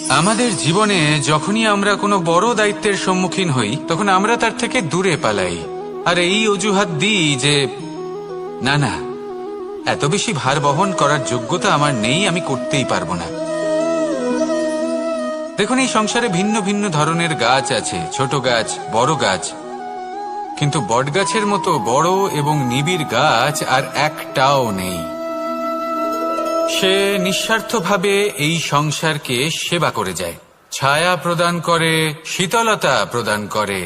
আমাদের জীবনে যখনই আমরা কোনো বড় দায়িত্বের সম্মুখীন হই তখন আমরা তার থেকে দূরে পালাই আর এই অজুহাত দিই যে না না, এত বেশি ভার বহন করার যোগ্যতা আমার নেই, আমি করতেই পারবো না। দেখুন, এই সংসারে ভিন্ন ভিন্ন ধরনের গাছ আছে, ছোট গাছ, বড় গাছ, কিন্তু বটগাছের মতো বড় এবং নিবিড় গাছ আর একটাও নেই। সে নিঃস্বার্থভাবে এই সংসারকে সেবা করে যায়, ছায়া প্রদান করে, শীতলতা প্রদান করে।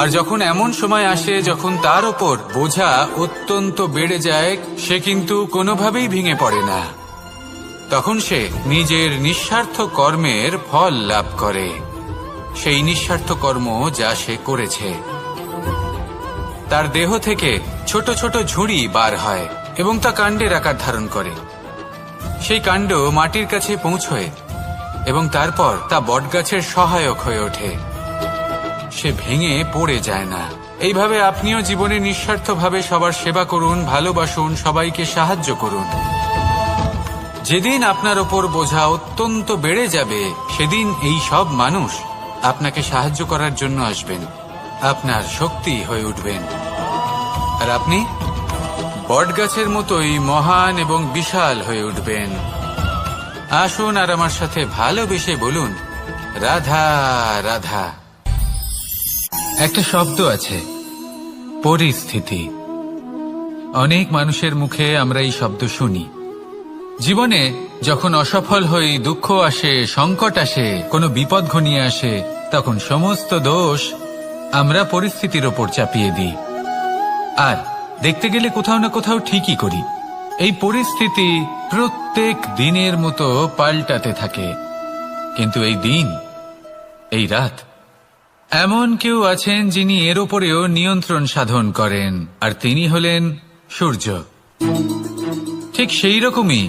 আর যখন এমন সময় আসে যখন তার ওপর বোঝা অত্যন্ত বেড়ে যায়, সে কিন্তু কোনোভাবেই ভেঙে পড়ে না। তখন সে নিজের নিঃস্বার্থ কর্মের ফল লাভ করে, সেই নিঃস্বার্থ কর্ম যা সে করেছে। তার দেহ থেকে ছোট ছোট ঝুড়ি বার হয় এবং তা কাণ্ডের আকার ধারণ করে। সেই কাণ্ড মাটির কাছে পৌঁছয় এবং তারপর তা বটগাছের সহায়ক হয়ে ওঠে। সে ভেঙে পড়ে যায় না। এইভাবে আপনিও জীবনে নিঃস্বার্থভাবে সবার সেবা করুন, ভালোবাসুন, সবাইকে সাহায্য করুন। যেদিন আপনার ওপর বোঝা অত্যন্ত বেড়ে যাবে, সেদিন এই সব মানুষ আপনাকে সাহায্য করার জন্য আসবেন, আপনার শক্তি হয়ে উঠবেন, আর আপনি বটগাছের মতোই মহান এবং বিশাল হয়ে উঠবেন। আসুন আর আমার সাথে ভালোবেসে বলুন, রাধা রাধা। একটা শব্দ আছে, পরিস্থিতি। অনেক মানুষের মুখে আমরা এই শব্দ শুনি। জীবনে যখন অসফল হই, দুঃখ আসে, সংকট আসে, কোনো বিপদ ঘনিয়ে আসে, তখন সমস্ত দোষ আমরা পরিস্থিতির ওপর চাপিয়ে দিই। আর দেখতে গেলে কোথাও না কোথাও ঠিকই করি। এই পরিস্থিতি প্রত্যেক দিনের মতো পাল্টাতে থাকে, কিন্তু এই দিন, এই রাত, এমন কেউ আছেন যিনি এর ওপরেও নিয়ন্ত্রণ সাধন করেন, আর তিনি হলেন সূর্য। ঠিক সেই রকমই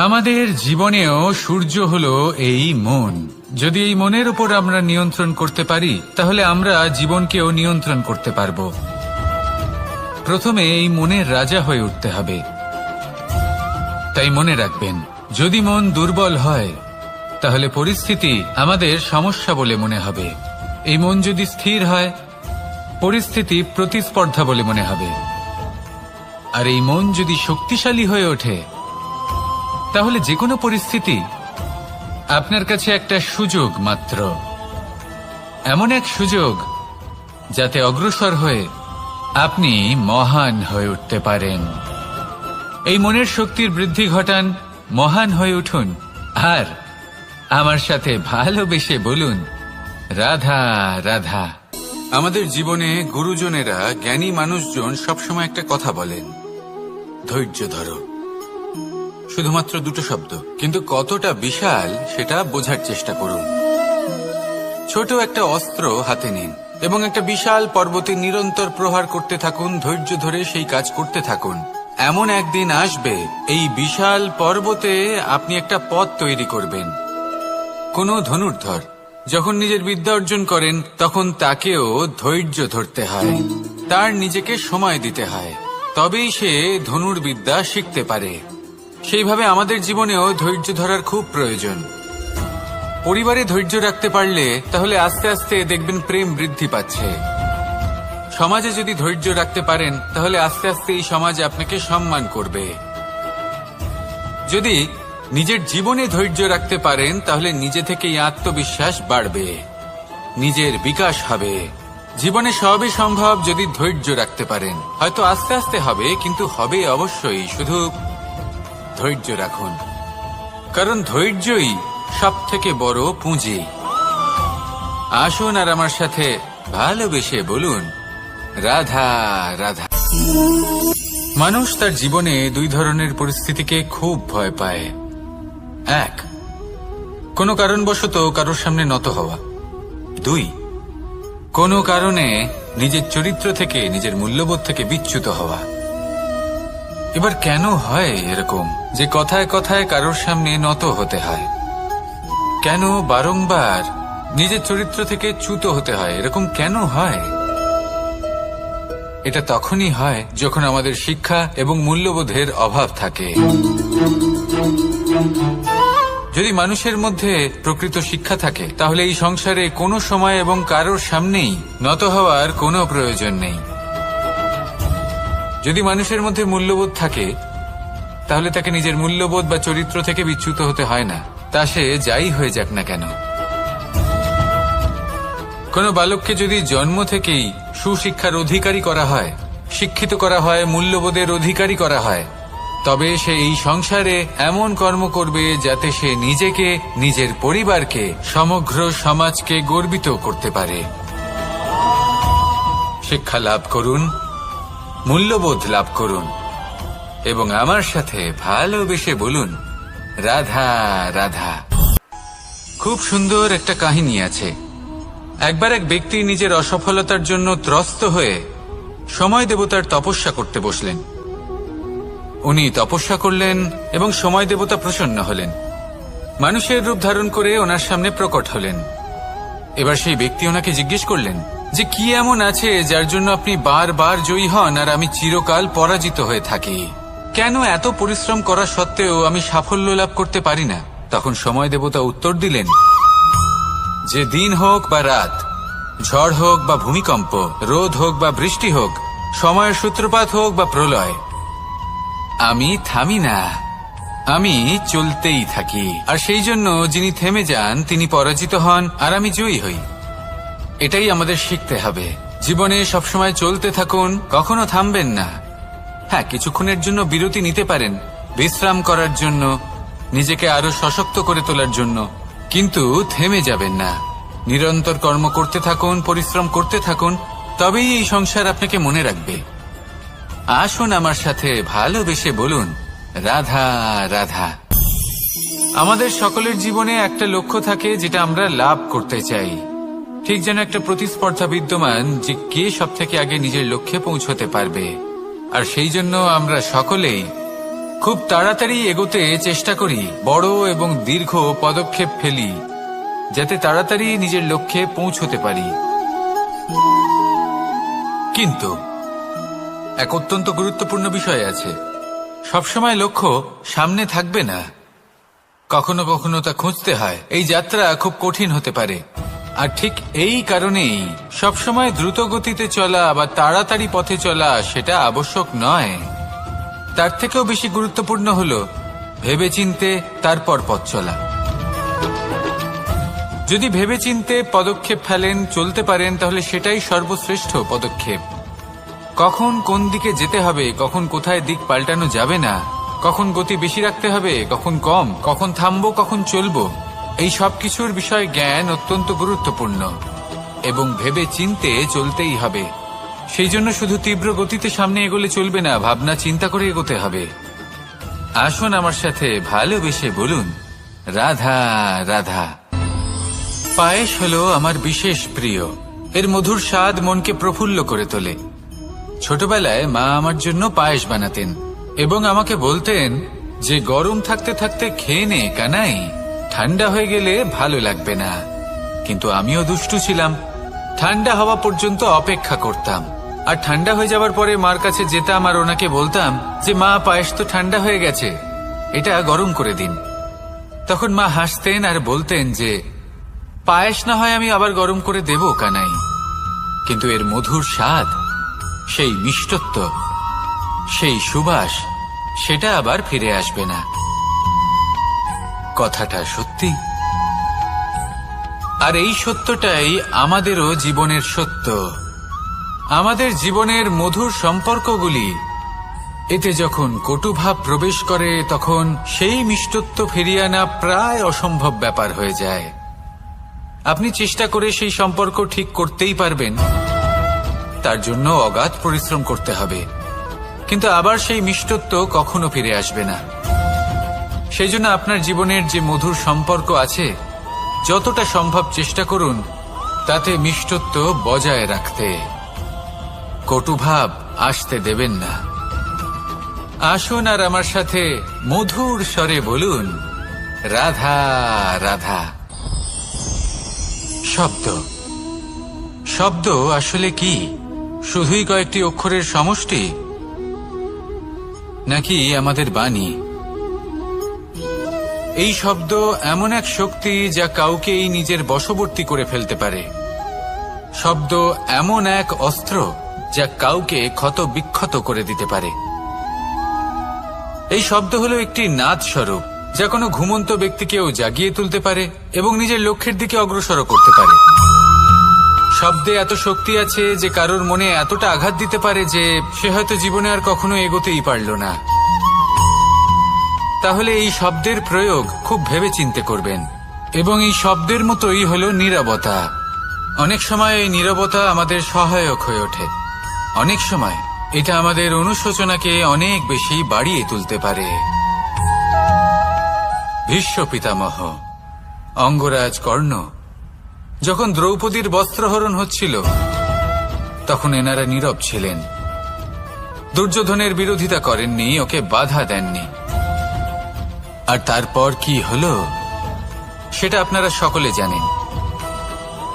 আমাদের জীবনেও সূর্য হলো এই মন। যদি এই মনের উপর আমরা নিয়ন্ত্রণ করতে পারি, তাহলে আমরা জীবনকেও নিয়ন্ত্রণ করতে পারবো। প্রথমে এই মনের রাজা হয়ে উঠতে হবে। তাই মনে রাখবেন, যদি মন দুর্বল হয়, তাহলে পরিস্থিতি আমাদের সমস্যা বলে মনে হবে। এই মন যদি স্থির হয়, পরিস্থিতি প্রতিস্পর্ধা বলে মনে হবে। আর এই মন যদি শক্তিশালী হয়ে ওঠে, তাহলে যে কোনো পরিস্থিতি আপনার কাছে একটা সুযোগ মাত্র, এমন এক সুযোগ যাতে অগ্রসর হয়ে আপনি মহান হয়ে উঠতে পারেন। এই মনের শক্তির বৃদ্ধি ঘটান, মহান হয়ে উঠুন, আর আমার সাথে ভালোবেসে বলুন, রাধা রাধা। আমাদের জীবনে গুরুজনেরা, জ্ঞানী মানুষজন সবসময় একটা কথা বলেন, ধৈর্য ধরো। শুধুমাত্র দুটো শব্দ, কিন্তু কতটা বিশাল সেটা বোঝার চেষ্টা করুন। ছোট একটা অস্ত্র হাতে নিন এবং একটা বিশাল পর্বতে নিরন্তর প্রহার করতে থাকুন, ধৈর্য ধরে সেই কাজ করতে থাকুন। এমন একদিন আসবে, এই বিশাল পর্বতে আপনি একটা পথ তৈরি করবেন। কোনো ধনুর্ধর যখন নিজের বিদ্যা অর্জন করেন, তখন তাকেও ধৈর্য ধরতে হয়, তার নিজেকে সময় দিতে হয়, তবেই সে ধনুর্বিদ্যা শিখতে পারে। সেইভাবে আমাদের জীবনেও ধৈর্য ধরার খুব প্রয়োজন। পরিবারে ধৈর্য রাখতে পারলে তাহলে আস্তে আস্তে দেখবেন প্রেম বৃদ্ধি পাচ্ছে। সমাজে যদি ধৈর্য রাখতে পারেন, তাহলে আস্তে আস্তে এই সমাজ আপনাকে সম্মান করবে। যদি নিজের জীবনে ধৈর্য রাখতে পারেন, তাহলে নিজে থেকেই আত্মবিশ্বাস বাড়বে, নিজের বিকাশ হবে। জীবনে সবই সম্ভব যদি ধৈর্য রাখতে পারেন। হয়তো আস্তে আস্তে হবে, কিন্তু হবে অবশ্যই। শুধু ধৈর্য রাখুন, কারণ ধৈর্যই সব থেকে বড় পুঁজি। আসুন আর আমার সাথে ভালোবেসে বলুন, রাধা রাধা। মানুষ তার জীবনে দুই ধরনের পরিস্থিতিকে খুব ভয় পায়। এক, কোনো কারণবশত কারোর সামনে নত হওয়া। দুই, কোনো কারণে নিজের চরিত্র থেকে, নিজের মূল্যবোধ থেকে বিচ্যুত হওয়া। এবার কেন হয় এরকম যে কথায় কথায় কারোর সামনে নত হতে হয়? কেন বারংবার নিজের চরিত্র থেকে চ্যুত হতে হয়? এরকম কেন হয়? এটা তখনই হয় যখন আমাদের শিক্ষা এবং মূল্যবোধের অভাব থাকে। যদি মানুষের মধ্যে প্রকৃত শিক্ষা থাকে তাহলে এই সংসারে কোনো সময় এবং কারোর সামনেই নত হওয়ার কোনো প্রয়োজন নেই। যদি মানুষের মধ্যে মূল্যবোধ থাকে তাহলে তাকে নিজের মূল্যবোধ বা চরিত্র থেকে বিচ্যুত হতে হয় না, তা সে যাই হয়ে যাক না কেন। কোনো বালককে যদি জন্ম থেকেই সুশিক্ষার অধিকারী করা হয়, শিক্ষিত করা হয়, মূল্যবোধের অধিকারী করা হয়, তবে সে এই সংসারে এমন কর্ম করবে যাতে সে নিজেকে, নিজের পরিবারকে, সমগ্র সমাজকে গর্বিত করতে পারে। শিক্ষা লাভ করুন, মূল্যবোধ লাভ করুন এবং আমার সাথে ভালোবেসে বলুন রাধা রাধা। খুব সুন্দর একটা কাহিনী আছে। একবার এক ব্যক্তি নিজের অসফলতার জন্য ত্রস্ত হয়ে সময় দেবতার তপস্যা করতে বসলেন। উনি তপস্যা করলেন এবং সময় দেবতা প্রসন্ন হলেন, মানুষের রূপ ধারণ করে ওনার সামনে প্রকট হলেন। এবার সেই ব্যক্তি ওনাকে জিজ্ঞেস করলেন যে কি এমন আছে যার জন্য আপনি বারবার জয়ী হন আর আমি চিরকাল পরাজিত হয়ে থাকি? কেন এত পরিশ্রম করা সত্ত্বেও আমি সাফল্য লাভ করতে পারি না? তখন সময় দেবতা উত্তর দিলেন যে দিন হোক বা রাত, ঝড় হোক বা ভূমিকম্প, রোদ হোক বা বৃষ্টি হোক, সময়ের সূত্রপাত হোক বা প্রলয়, আমি থামি না, আমি চলতেই থাকি। আর সেই জন্য যিনি থেমে যান তিনি পরাজিত হন আর আমি জয়ী হই। এটাই আমাদের শিখতে হবে। জীবনে সবসময় চলতে থাকুন, কখনো থামবেন না। হ্যাঁ, কিছুক্ষণের জন্য বিরতি নিতে পারেন, বিশ্রাম করার জন্য, নিজেকে আরো সশক্ত করে তোলার জন্য, কিন্তু থেমে যাবেন না। নিরন্তর কর্ম করতে থাকুন, পরিশ্রম করতে থাকুন, তবেই এই সংসার আপনাকে মনে রাখবে। আসুন আমার সাথে ভালোবেসে বলুন রাধা রাধা। আমাদের সকলের জীবনে একটা লক্ষ্য থাকে যেটা আমরা লাভ করতে চাই। ঠিক যেন একটা প্রতিস্পর্ধা বিদ্যমান যে কে সব থেকে আগে নিজের লক্ষ্যে পৌঁছতে পারবে। আর সেই জন্য আমরা সকলেই খুব তাড়াতাড়ি এগোতে চেষ্টা করি, বড় এবং দীর্ঘ পদক্ষেপ ফেলি যাতে তাড়াতাড়ি নিজের লক্ষ্যে পৌঁছতে পারি। কিন্তু এক অত্যন্ত গুরুত্বপূর্ণ বিষয় আছে, সবসময় লক্ষ্য সামনে থাকবে না, কখনো কখনো তা খুঁজতে হয়। এই যাত্রা খুব কঠিন হতে পারে, আর ঠিক এই কারণেই সবসময় দ্রুত গতিতে চলা বা তাড়াতাড়ি পথে চলা সেটা আবশ্যক নয়। তার থেকেও বেশি গুরুত্বপূর্ণ হলো ভেবেচিন্তে তারপর পথ চলা। যদি ভেবেচিন্তে পদক্ষেপ ফেলেন, চলতে পারেন, তাহলে সেটাই সর্বশ্রেষ্ঠ পদক্ষেপ। কখন কোন দিকে যেতে হবে, কখন কোথায় দিক পাল্টানো যাবে না, কখন গতি বেশি রাখতে হবে, কখন কম, কখন থামবো, কখন চলবো, এই সব কিছুর বিষয়ে জ্ঞান অত্যন্ত গুরুত্বপূর্ণ এবং ভেবে চিন্তে চলতেই হবে। সেই জন্য শুধু তীব্র গতিতে সামনে এগোলে চলবে না, ভাবনা চিন্তা করে এগোতে হবে। আসুন আমার সাথে ভালোবেসে বলুন রাধা রাধা। পায়েস হলো আমার বিশেষ প্রিয়। এর মধুর স্বাদ মনকে প্রফুল্ল করে তোলে। ছোটবেলায় মা আমার জন্য পায়েস বানাতেন এবং আমাকে বলতেন যে গরম থাকতে থাকতে খেয়ে নে কানাই, ঠান্ডা হয়ে গেলে ভালো লাগবে না। কিন্তু আমিও দুষ্টু ছিলাম, ঠান্ডা হওয়া পর্যন্ত অপেক্ষা করতাম, আর ঠান্ডা হয়ে যাবার পরে মার কাছে যেতাম আর ওনাকে বলতাম যে মা, পায়েস তো ঠান্ডা হয়ে গেছে, এটা গরম করে দিন। তখন মা হাসতেন আর বলতেন যে পায়েস না হয় আমি আবার গরম করে দেব কানাই, কিন্তু এর মধুর স্বাদ, সেই মিষ্টত্ব, সেই সুবাস, সেটা আবার ফিরে আসবে না। কথাটা সত্যি, আর এই সত্যটাই আমাদেরও জীবনের সত্য। আমাদের জীবনের মধুর সম্পর্কগুলি, এতে যখন কটুভাব প্রবেশ করে তখন সেই মিষ্টত্ব ফিরিয়ে আনা প্রায় অসম্ভব ব্যাপার হয়ে যায়। আপনি চেষ্টা করে সেই সম্পর্ক ঠিক করতেই পারবেন, তার জন্য অগাধ পরিশ্রম করতে হবে, কিন্তু আবার সেই মিষ্টত্ব কখনো ফিরে আসবে না। সেই জন্য আপনার জীবনের যে মধুর সম্পর্ক আছে, যতটা সম্ভব চেষ্টা করুন তাতে মিষ্টত্ব বজায় রাখতে। কটুভাব আসতে দেবেন না। আসুন আর আমার সাথে মধুর স্বরে বলুন রাধা রাধা। শব্দ, শব্দ আসলে কি? শুধুই কয়েকটি অক্ষরের সমষ্টি, নাকি আমাদের বাণী? এই শব্দ এমন এক শক্তি যা কাউকেই নিজের বশবর্তী করে ফেলতে পারে। শব্দ এমন এক অস্ত্র যা কাউকে ক্ষত বিক্ষত করে দিতে পারে। এই শব্দ হলো একটি নাদ স্বরূপ যা কোনো ঘুমন্ত ব্যক্তিকেও জাগিয়ে তুলতে পারে এবং নিজের লক্ষ্যের দিকে অগ্রসর করতে পারে। শব্দে এত শক্তি আছে যে কারোর মনে এতটা আঘাত দিতে পারে যে সে হয়তো জীবনে আর কখনো এগোতেই পারল না। তাহলে এই শব্দের প্রয়োগ খুব ভেবে চিন্তে করবেন। এবং এই শব্দের মতোই হলো নীরবতা। অনেক সময় এই নীরবতা আমাদের সহায়ক হয়ে ওঠে। অনেক সময় এটা আমাদের অনুশোচনাকে অনেক বেশি বাড়িয়ে তুলতে পারে। ভীষ্ম পিতামহ, অঙ্গরাজ কর্ণ যখন দ্রৌপদীর বস্ত্রহরণ হচ্ছিল তখন এনারা নীরব ছিলেন। দুর্যোধনের বিরোধিতা করেননি, ওকে বাধা দেননি। আর তারপর কি হলো সেটা আপনারা সকলে জানেন।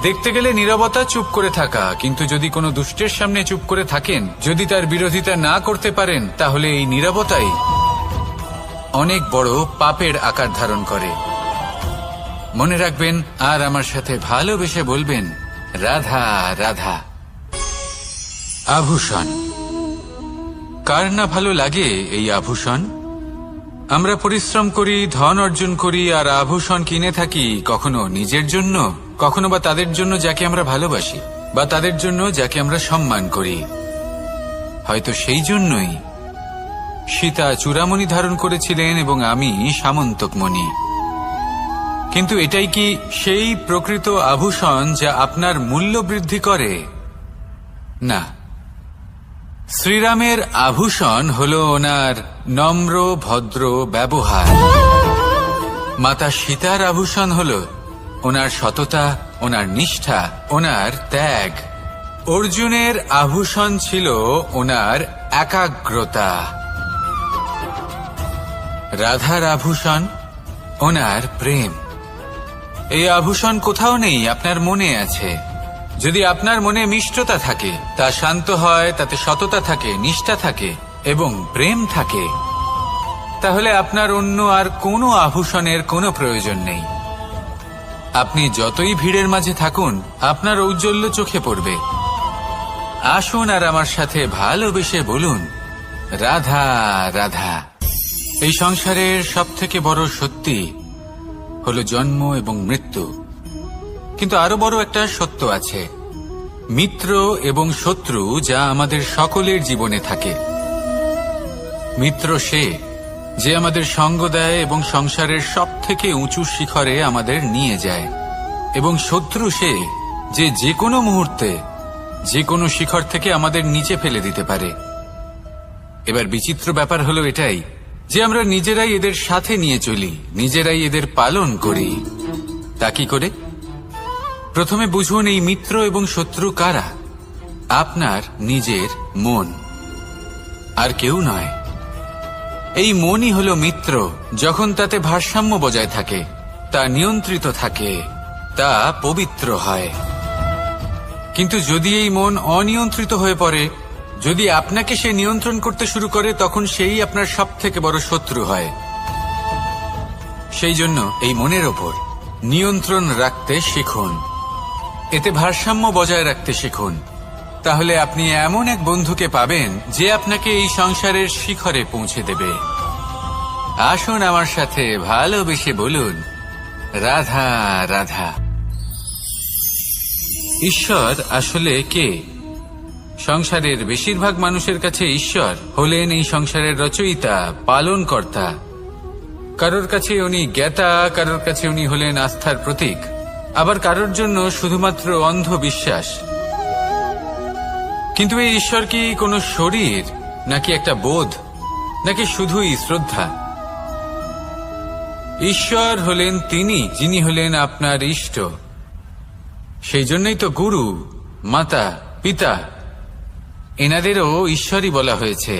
দেখতে গেলে নীরবতা চুপ করে থাকা, কিন্তু যদি কোনো দুষ্টের সামনে চুপ করে থাকেন, যদি তার বিরোধিতা না করতে পারেন, তাহলে এই নীরবতাই অনেক বড় পাপের আকার ধারণ করে। মনে রাখবেন আর আমার সাথে ভালোবেসে বলবেন, রাধা রাধা। আভূষণ। কার না ভালো লাগে এই আভূষণ? আমরা পরিশ্রম করি, ধন অর্জন করি আর আভূষণ কিনে থাকি, কখনো নিজের জন্য, কখনো বা তাদের জন্য যাকে আমরা ভালোবাসি, বা তাদের জন্য যাকে আমরা সম্মান করি। হয়তো সেই জন্যই সীতা চূড়ামণি ধারণ করেছিলেন এবং আমি সামন্তকমণি। কিন্তু এটাই কি সেই প্রকৃত আভূষণ যা আপনার মূল্য বৃদ্ধি করে? না। শ্রীরামের আভূষণ হলো ওনার নম্র ভদ্র ব্যবহার। মাতা সীতার আভূষণ হলো ওনার সততা, ওনার নিষ্ঠা, ওনার ত্যাগ। অর্জুনের আভূষণ ছিল ওনার একাগ্রতা। রাধার আভূষণ ওনার প্রেম। এই আভূষণ কোথাও নেই, আপনার মনে আছে। যদি আপনার মনে মিষ্টতা থাকে, তা শান্ত হয়, তাতে সততা থাকে, নিষ্ঠা থাকে এবং প্রেম থাকে, তাহলে আপনার অন্য আর কোনো আভূষণের কোনো প্রয়োজন নেই। আপনি যতই ভিড়ের মাঝে থাকুন, আপনার ঔজ্জ্বল্য চোখে পড়বে। আসুন আর আমার সাথে ভালোবেসে বলুন, রাধা রাধা। এই সংসারের সবথেকে বড় সত্যি হলো জন্ম এবং মৃত্যু, কিন্তু আরো বড় একটা সত্য আছে, মিত্র এবং শত্রু, যা আমাদের সকলের জীবনে থাকে। মিত্র সে যে আমাদের সঙ্গ দেয় এবং সংসারের সবথেকে উঁচু শিখরে আমাদের নিয়ে যায়, এবং শত্রু সে যে যে কোনো মুহূর্তে যে কোনো শিখর থেকে আমাদের নিচে ফেলে দিতে পারে। এবার বিচিত্র ব্যাপার হলো এটাই যে আমরা নিজেরাই এদের সাথে নিয়ে চলি, নিজেরাই এদের পালন করি। তা কি করে? প্রথমে বুঝুন এই মিত্র এবং শত্রু কারা। আপনার নিজের মন, আর কেউ নয়। এই মনই হলো মিত্র যখন তাতে ভারসাম্য বজায় থাকে, তা নিয়ন্ত্রিত থাকে, তা পবিত্র হয়। কিন্তু যদি এই মন অনিয়ন্ত্রিত হয়ে পড়ে, যদি আপনাকে সে নিয়ন্ত্রণ করতে শুরু করে, তখন সেই আপনার সবথেকে বড় শত্রু হয়। সেই জন্য এই মনের ওপর নিয়ন্ত্রণ রাখতে শিখুন, এতে ভারসাম্য বজায় রাখতে শিখুন। তাহলে আপনি এমন এক বন্ধুকে পাবেন যে আপনাকে এই সংসারের শিখরে পৌঁছে দেবে। আসুন আমার সাথে ভালোবেসে বলুন, রাধা রাধা। ঈশ্বর আসলে কে? সংসারের বেশিরভাগ মানুষের কাছে ঈশ্বর হলেন এই সংসারের রচয়িতা, পালনকর্তা। কারোর কাছে উনি জ্ঞাতা, কারোর কাছে উনি হলেন আস্থার প্রতীক, আবার কারোর জন্য শুধুমাত্র অন্ধ বিশ্বাস। কিন্তু এই ঈশ্বর কি কোনো শরীর, নাকি একটা বোধ, নাকি শুধুই শ্রদ্ধা? ঈশ্বর হলেন তিনি যিনি হলেন আপনার ইষ্ট। সেই জন্যই তো গুরু, মাতা, পিতা এনাদেরও ঈশ্বরই বলা হয়েছে।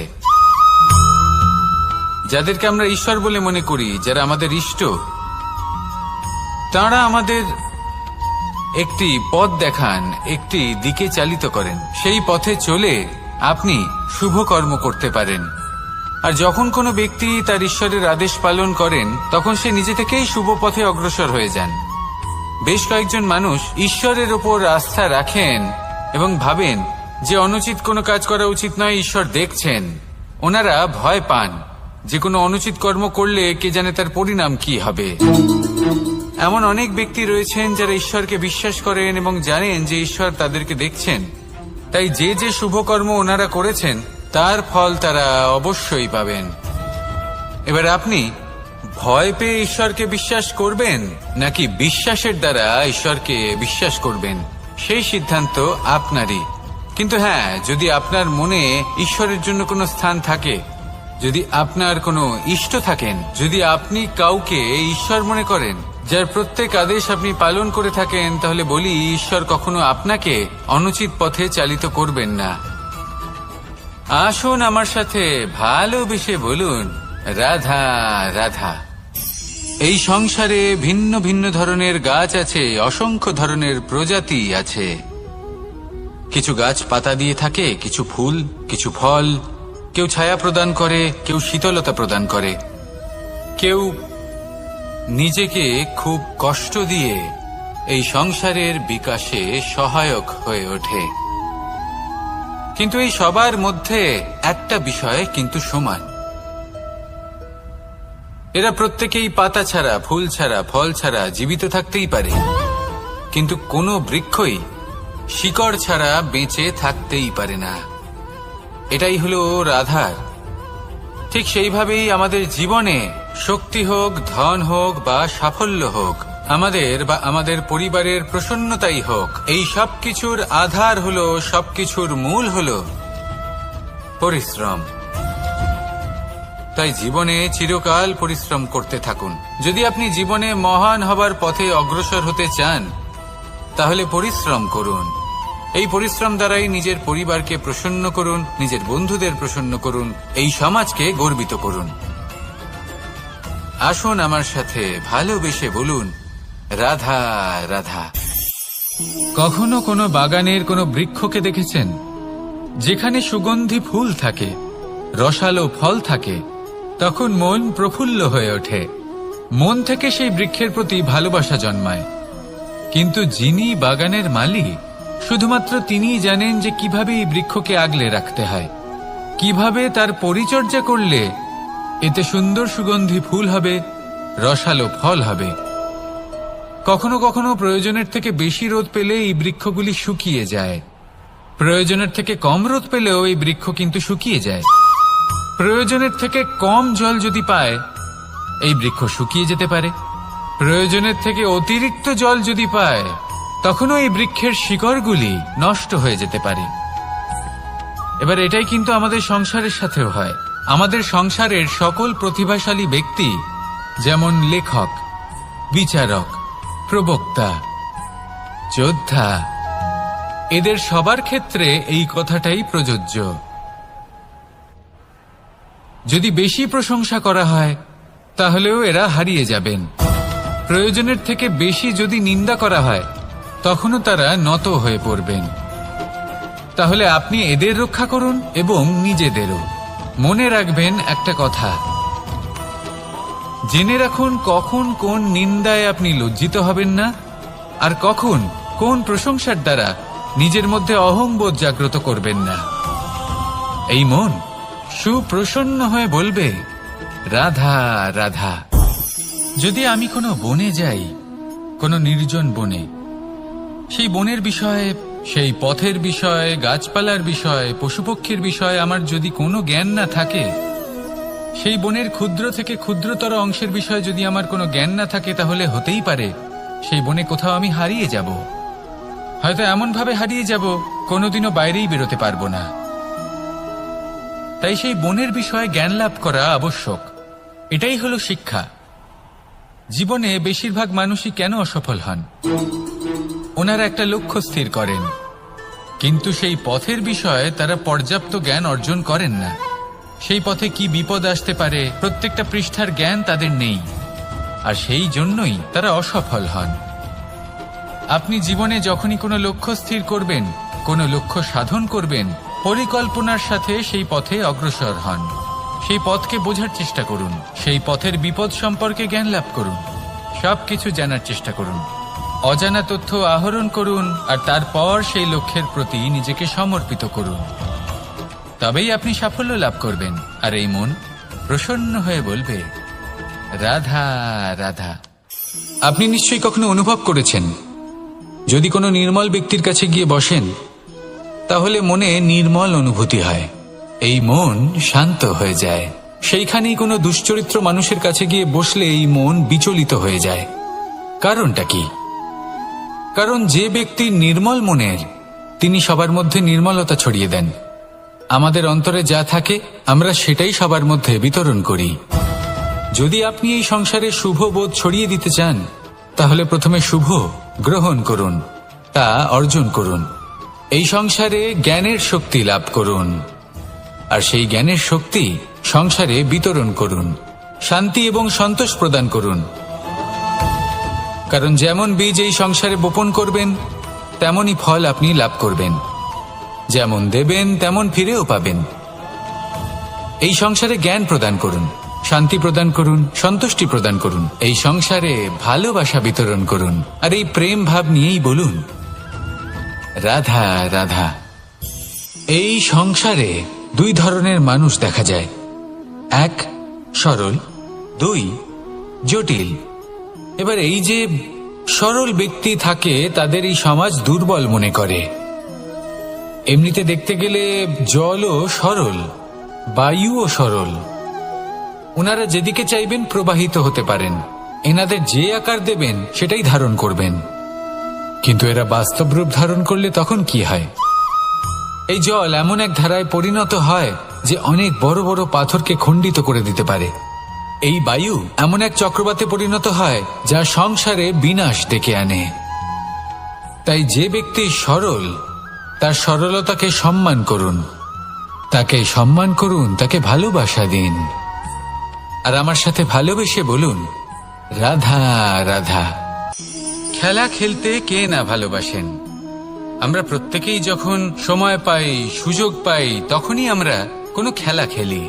যাদেরকে আমরা ঈশ্বর বলে মনে করি, যারা আমাদের ইষ্ট, তাঁরা আমাদের একটি পথ দেখান, একটি দিকে চালিত করেন। সেই পথে চলে আপনি শুভ কর্ম করতে পারেন। আর যখন কোনো ব্যক্তি তার ঈশ্বরের আদেশ পালন করেন তখন সে নিজে থেকেই শুভ পথে অগ্রসর হয়ে যান। বেশ কয়েকজন মানুষ ঈশ্বরের ওপর আস্থা রাখেন এবং ভাবেন যে অনুচিত কোনো কাজ করা উচিত নয়, ঈশ্বর দেখছেন। ওনারা ভয় পান যে কোনো অনুচিত কর্ম করলে কে জানে তার পরিণাম কি হবে। এমন অনেক ব্যক্তি রয়েছেন যারা ঈশ্বরকে বিশ্বাস করেন এবং জানেন যে ঈশ্বর তাদেরকে দেখছেন, তাই যে যে শুভ কর্ম ওনারা করেছেন তার ফল তারা অবশ্যই পাবেন। এবার আপনি ভয় পেয়ে ঈশ্বরকে বিশ্বাস করবেন নাকি বিশ্বাসের দ্বারা ঈশ্বরকে বিশ্বাস করবেন, সেই সিদ্ধান্ত আপনারই। কিন্তু হ্যাঁ, যদি আপনার মনে ঈশ্বরের জন্য কোনো স্থান থাকে, যদি আপনার কোনো ইষ্ট থাকেন, যদি আপনি কাউকে ঈশ্বর মনে করেন যার প্রত্যেক আদেশ আপনি পালন করে থাকেন, তাহলে বলি ঈশ্বর কখনো আপনাকে অনুচিত পথে চালিত করবেন না। আসুন আমার সাথে ভালোবেসে বলুন, রাধা রাধা। এই সংসারে ভিন্ন ভিন্ন ধরনের গাছ আছে, অসংখ্য ধরনের প্রজাতি আছে। কিছু গাছ পাতা দিয়ে থাকে, কিছু ফুল, কিছু ফল। কেউ ছায়া প্রদান করে, কেউ শীতলতা প্রদান করে, কেউ নিজেকে খুব কষ্ট দিয়ে এই সংসারের বিকাশে সহায়ক হয়ে ওঠে। কিন্তু এই সবার মধ্যে একটা বিষয় কিন্তু সমান, এরা প্রত্যেকেই পাতা ছাড়া, ফুল ছাড়া, ফল ছাড়া জীবিত থাকতেই পারে, কিন্তু কোনো বৃক্ষই শিকড় ছাড়া বেঁচে থাকতেই পারে না। এটাই হলো রাধার। ঠিক সেইভাবেই আমাদের জীবনে শক্তি হোক, ধন হোক বা সাফল্য হোক, আমাদের বা আমাদের পরিবারের প্রসন্নতাই হোক, এই সব কিছুর আধার হলো, সবকিছুর মূল হলো পরিশ্রম। তাই জীবনে চিরকাল পরিশ্রম করতে থাকুন। যদি আপনি জীবনে মহান হবার পথে অগ্রসর হতে চান, তাহলে পরিশ্রম করুন। এই পরিশ্রম দ্বারাই নিজের পরিবারকে প্রসন্ন করুন, নিজের বন্ধুদের প্রসন্ন করুন, এই সমাজকে গর্বিত করুন। আসুন আমার সাথে ভালোবেসে বলুন, রাধা রাধা। কখনো কোনো বাগানের কোনো বৃক্ষকে দেখেছেন যেখানে সুগন্ধি ফুল থাকে, রসালো ফল থাকে? তখন মন প্রফুল্ল হয়ে ওঠে, মন থেকে সেই বৃক্ষের প্রতি ভালোবাসা জন্মায়। কিন্তু যিনি বাগানের মালিক, শুধুমাত্র তিনিই জানেন যে কিভাবে এই বৃক্ষকে আগলে রাখতে হয়, কিভাবে তার পরিচর্যা করলে এতে সুন্দর সুগন্ধি ফুল হবে, রসালো ফল হবে। কখনো কখনো প্রয়োজনের থেকে বেশি রোদ পেলে এই বৃক্ষগুলি শুকিয়ে যায়, প্রয়োজনের থেকে কম রোদ পেলেও এই বৃক্ষ কিন্তু শুকিয়ে যায়। প্রয়োজনের থেকে কম জল যদি পায়, এই বৃক্ষ শুকিয়ে যেতে পারে। প্রয়োজনের থেকে অতিরিক্ত জল যদি পায়, তখনও এই বৃক্ষের শিকড়গুলি নষ্ট হয়ে যেতে পারে। এবার এটাই কিন্তু আমাদের সংসারের সাথেও হয়। আমাদের সংসারের সকল প্রতিভাশালী ব্যক্তি, যেমন লেখক, বিচারক, প্রবক্তা, যোদ্ধা, এদের সবার ক্ষেত্রে এই কথাটাই প্রযোজ্য। যদি বেশি প্রশংসা করা হয়, তাহলেও এরা হারিয়ে যাবেন। প্রয়োজনের থেকে বেশি যদি নিন্দা করা হয়, তখনও তারা নত হয়ে পড়বেন। তাহলে আপনি এদের রক্ষা করুন এবং নিজেদেরও। মনে রাখবেন একটা কথা, জেনে রাখুন কখন কোন নিন্দায় আপনি লজ্জিত হবেন না, আর কখন কোন প্রশংসার দ্বারা নিজের মধ্যে অহংবোধ জাগ্রত করবেন না। এই মন সুপ্রসন্ন হয়ে বলবে, রাধা রাধা। যদি আমি কোনো বনে যাই, কোনো নির্জন বনে, সেই বনের বিষয়ে, সেই পথের বিষয়ে, গাছপালার বিষয়ে, পশুপক্ষীর বিষয়ে আমার যদি কোনো জ্ঞান না থাকে, সেই বনের ক্ষুদ্র থেকে ক্ষুদ্রতর অংশের বিষয়ে যদি আমার কোনো জ্ঞান না থাকে, তাহলে হতেই পারে সেই বনে কোথাও আমি হারিয়ে যাব। হয়তো এমনভাবে হারিয়ে যাব, কোনোদিনও বাইরেই বেরোতে পারবো না। তাই সেই বনের বিষয়ে জ্ঞান লাভ করা আবশ্যক। এটাই হলো শিক্ষা। জীবনে বেশিরভাগ মানুষই কেন অসফল হন? ওনারা একটা লক্ষ্য স্থির করেন, কিন্তু সেই পথের বিষয়ে তারা পর্যাপ্ত জ্ঞান অর্জন করেন না। সেই পথে কি বিপদ আসতে পারে প্রত্যেকটা পৃষ্ঠার জ্ঞান তাদের নেই, আর সেই জন্যই তারা অসফল হন। আপনি জীবনে যখনই কোনো লক্ষ্য স্থির করবেন, কোনো লক্ষ্য সাধন করবেন, পরিকল্পনার সাথে সেই পথে অগ্রসর হন। সেই পথকে বোঝার চেষ্টা করুন, সেই পথের বিপদ সম্পর্কে জ্ঞান লাভ করুন, সবকিছু জানার চেষ্টা করুন, অজানা তথ্য আহরণ করুন, আর তারপর সেই লক্ষ্যের প্রতি নিজেকে সমর্পিত করুন। তবেই আপনি সাফল্য লাভ করবেন, আর এই মন প্রসন্ন হয়ে বলবে, রাধা রাধা। আপনি নিশ্চয়ই কখনো অনুভব করেছেন, যদি কোনো নির্মল ব্যক্তির কাছে গিয়ে বসেন তাহলে মনে নির্মল অনুভূতি হয়, এই মন শান্ত হয়ে যায়। সেইখানেই কোনো দুশ্চরিত্র মানুষের কাছে গিয়ে বসলে এই মন বিচলিত হয়ে যায়। কারণটা কি? কারণ যে ব্যক্তি নির্মল মনের, তিনি সবার মধ্যে নির্মলতা ছড়িয়ে দেন। আমাদের অন্তরে যা থাকে আমরা সেটাই সবার মধ্যে বিতরণ করি। যদি আপনি এই সংসারে শুভ বোধ ছড়িয়ে দিতে চান, তাহলে প্রথমে শুভ গ্রহণ করুন, তা অর্জন করুন। এই সংসারে জ্ঞানের শক্তি লাভ করুন, আর সেই জ্ঞানের শক্তি সংসারে বিতরণ করুন। শান্তি এবং সন্তোষ প্রদান করুন, কারণ যেমন বীজ এই সংসারে বপন করবেন তেমনই ফল আপনি লাভ করবেন। যেমন দেবেন তেমন ফিরেও পাবেন। এই সংসারে জ্ঞান প্রদান করুন, শান্তি প্রদান করুন, সন্তুষ্টি প্রদান করুন। এই সংসারে ভালোবাসা বিতরণ করুন, আর এই প্রেম ভাব নিয়েই বলুন, রাধা রাধা। এই সংসারে দুই ধরনের মানুষ দেখা যায়, এক সরল, দুই জটিল। এবার এই যে সরল ব্যক্তি থাকে তাদের এই সমাজ দুর্বল মনে করে। এমনিতে দেখতে গেলে জলও সরল, বায়ুও সরল। ওনারা যেদিকে চাইবেন প্রবাহিত হতে পারেন, এনাদের যে আকার দেবেন সেটাই ধারণ করবেন। কিন্তু এরা বাস্তব রূপ ধারণ করলে তখন কি হয়? এই জল এমন এক ধারায় পরিণত হয় যে অনেক বড় বড় পাথরকে খণ্ডিত করে দিতে পারে। এই বায়ু এমন এক চক্রবাতে পরিণত হয় যা সংসারে বিনাশ ডেকে আনে। তাই যে ব্যক্তি সরল, তার সরলতাকে সম্মান করুন, তাকে সম্মান করুন, তাকে ভালোবাসা দিন। আর আমার সাথে ভালোবেসে বলুন, রাধা রাধা। খেলা খেলতে কে না ভালোবাসেন? আমরা প্রত্যেকেই যখন সময় পাই, সুযোগ পাই, তখনই আমরা কোনো খেলা খেলি।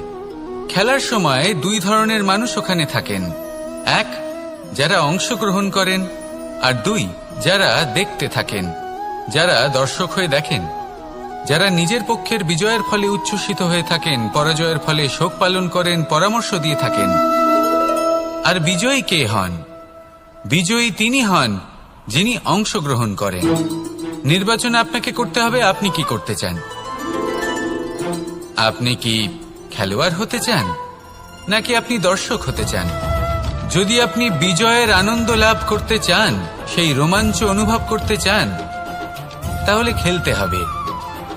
খেলার সময় দুই ধরনের মানুষ ওখানে থাকেন, এক যারা অংশগ্রহণ করেন, আর দুই যারা দেখতে থাকেন, যারা দর্শক হয়ে দেখেন, যারা নিজের পক্ষের বিজয়ের ফলে উচ্ছ্বসিত হয়ে থাকেন, পরাজয়ের ফলে শোক পালন করেন, পরামর্শ দিয়ে থাকেন। আর বিজয়ী কে হন? বিজয়ী তিনি হন যিনি অংশগ্রহণ করেন। নির্বাচন আপনাকে করতে হবে, আপনি কি করতে চান? আপনি কি খেলোয়াড় হতে চান, নাকি আপনি দর্শক হতে চান? যদি আপনি বিজয়ের আনন্দ লাভ করতে চান, সেই রোমাঞ্চ অনুভব করতে চান, তাহলে খেলতে হবে,